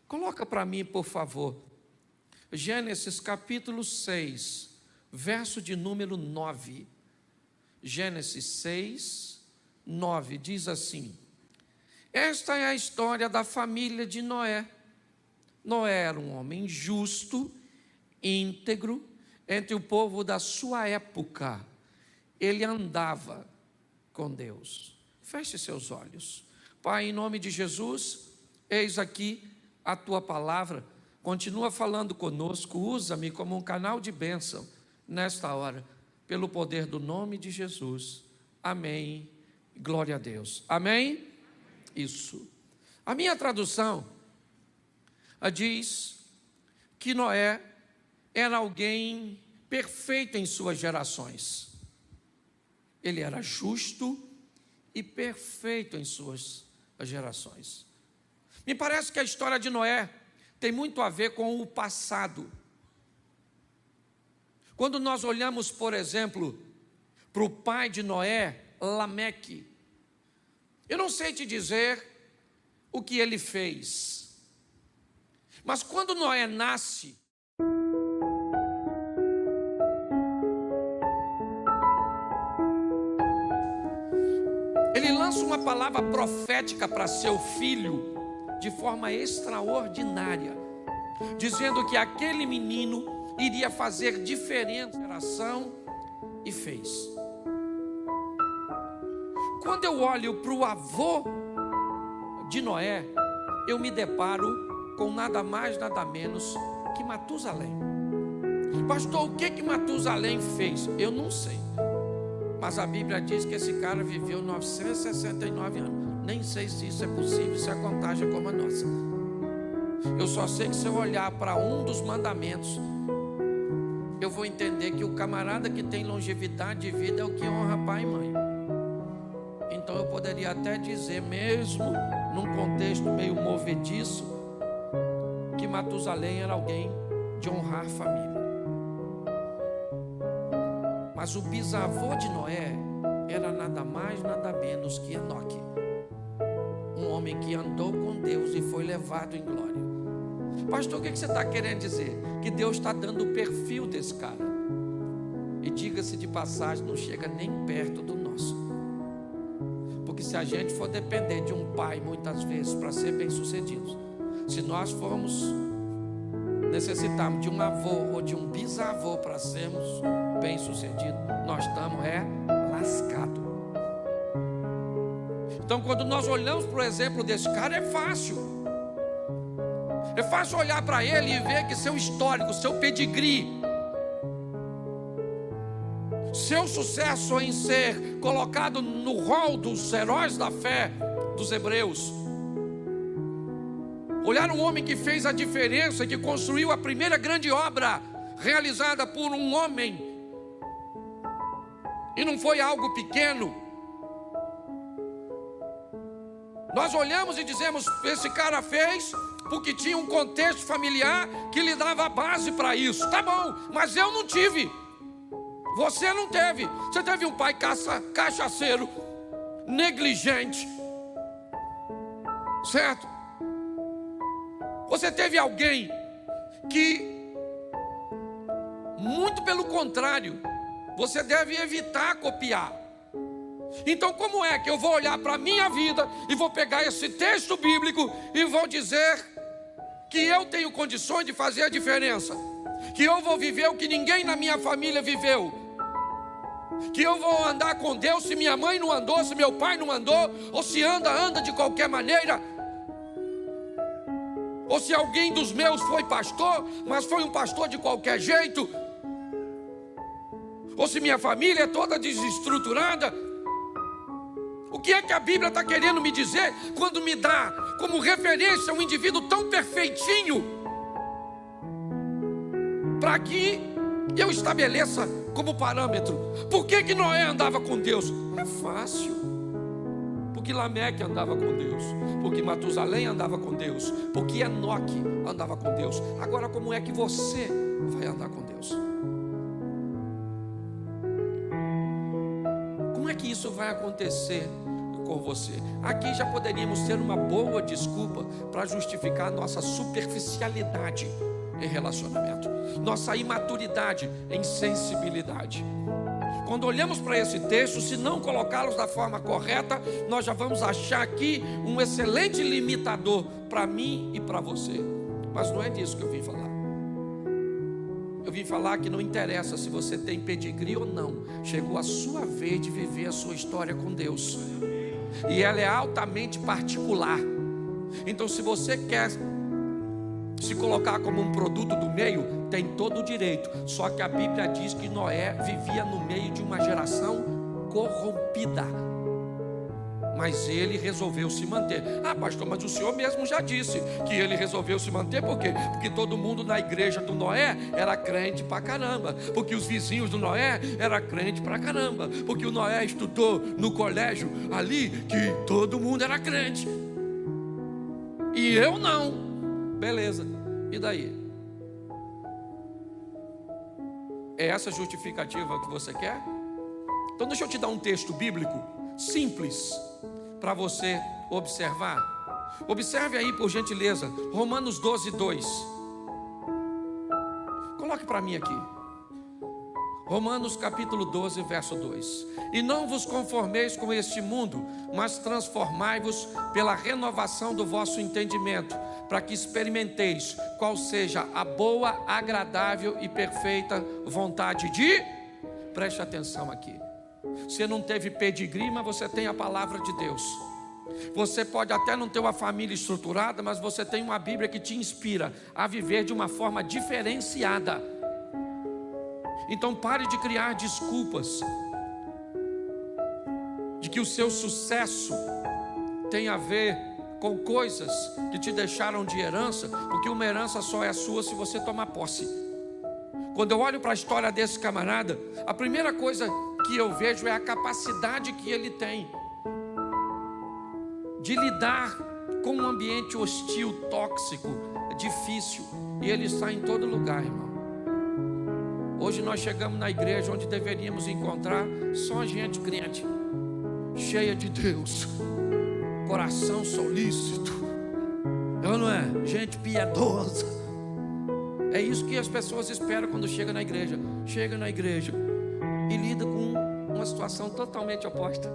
Coloca para mim, por favor, Gênesis capítulo 6, verso de número 9. Gênesis 6, 9, diz assim: esta é a história da família de Noé. Noé era um homem justo, íntegro, entre o povo da sua época. Ele andava com Deus. Feche seus olhos. Pai, em nome de Jesus, eis aqui a tua palavra. Continua falando conosco, usa-me como um canal de bênção nesta hora, pelo poder do nome de Jesus. Amém. Glória a Deus. Amém? Isso. A minha tradução diz que Noé era alguém perfeito em suas gerações. Ele era justo e perfeito em suas gerações. Me parece que a história de Noé tem muito a ver com o passado. Quando nós olhamos, por exemplo, para o pai de Noé, Lameque, eu não sei te dizer o que ele fez, mas quando Noé nasce, ele lança uma palavra profética para seu filho de forma extraordinária, dizendo que aquele menino iria fazer diferença na geração, e fez. Quando eu olho para o avô de Noé, eu me deparo com nada mais, nada menos que Matusalém. Pastor, o que Matusalém fez? Eu não sei, mas a Bíblia diz que esse cara viveu 969 anos. Nem sei se isso é possível, se a contagem é como a nossa. Eu só sei que se eu olhar para um dos mandamentos, eu vou entender que o camarada que tem longevidade de vida é o que honra pai e mãe. Então eu poderia até dizer, mesmo num contexto meio movediço, que Matusalém era alguém de honrar a família. Mas o bisavô de Noé era nada mais, nada menos que Enoque, um homem que andou com Deus e foi levado em glória. Pastor, o que você está querendo dizer? Que Deus está dando o perfil desse cara. E diga-se de passagem, não chega nem perto do nosso. Porque se a gente for depender de um pai, muitas vezes, para ser bem sucedido, se nós formos necessitarmos de um avô ou de um bisavô para sermos bem sucedidos, nós estamos lascados. Então, quando nós olhamos para o exemplo desse cara, é fácil. É fácil olhar para ele e ver que seu histórico, seu pedigree, seu sucesso em ser colocado no rol dos heróis da fé dos hebreus. Olhar um homem que fez a diferença, que construiu a primeira grande obra realizada por um homem, e não foi algo pequeno. Nós olhamos e dizemos, esse cara fez porque tinha um contexto familiar que lhe dava a base para isso. Tá bom, mas eu não tive. Você não teve. Você teve um pai cachaceiro, negligente, certo? Você teve alguém que, muito pelo contrário, você deve evitar copiar. Então, como é que eu vou olhar para a minha vida e vou pegar esse texto bíblico e vou dizer que eu tenho condições de fazer a diferença, que eu vou viver o que ninguém na minha família viveu, que eu vou andar com Deus se minha mãe não andou, se meu pai não andou, ou se anda de qualquer maneira, ou se alguém dos meus foi pastor, mas foi um pastor de qualquer jeito, ou se minha família é toda desestruturada. O que é que a Bíblia está querendo me dizer quando me dá como referência um indivíduo tão perfeitinho, para que eu estabeleça como parâmetro? Por que Noé andava com Deus? É fácil. Porque Lameque andava com Deus, porque Matusalém andava com Deus, porque Enoque andava com Deus. Agora, como é que você vai andar com Deus? Como é que isso vai acontecer com você. Aqui já poderíamos ter uma boa desculpa para justificar nossa superficialidade em relacionamento, nossa imaturidade em sensibilidade. Quando olhamos para esse texto, se não colocá-los da forma correta, nós já vamos achar aqui um excelente limitador para mim e para você. Mas não é disso que eu vim falar. Eu vim falar que não interessa se você tem pedigree ou não. Chegou a sua vez de viver a sua história com Deus. E ela é altamente particular. Então, se você quer se colocar como um produto do meio, tem todo o direito. Só que a Bíblia diz que Noé vivia no meio de uma geração corrompida. Mas ele resolveu se manter. Ah, pastor, mas o senhor mesmo já disse que ele resolveu se manter. Por quê? Porque todo mundo na igreja do Noé era crente pra caramba. Porque os vizinhos do Noé eram crente pra caramba. Porque o Noé estudou no colégio ali, que todo mundo era crente. E eu não. Beleza, e daí? É essa justificativa que você quer? Então deixa eu te dar um texto bíblico simples para você observar. Observe aí, por gentileza, Romanos 12:2. Coloque para mim aqui. Romanos capítulo 12, verso 2. E não vos conformeis com este mundo, mas transformai-vos pela renovação do vosso entendimento, para que experimenteis qual seja a boa, agradável e perfeita vontade de... Preste atenção aqui. Você não teve pedigree, mas você tem a palavra de Deus. Você pode até não ter uma família estruturada, mas você tem uma Bíblia que te inspira a viver de uma forma diferenciada. Então pare de criar desculpas de que o seu sucesso tem a ver com coisas que te deixaram de herança, porque uma herança só é sua se você tomar posse. Quando eu olho para a história desse camarada, a primeira coisa que eu vejo é a capacidade que ele tem de lidar com um ambiente hostil, tóxico, difícil, e ele está em todo lugar, irmão. Hoje nós chegamos na igreja onde deveríamos encontrar só gente crente, cheia de Deus, coração solícito, não é? Gente piedosa. É isso que as pessoas esperam quando chega na igreja. Chega na igreja e lida com uma situação totalmente oposta.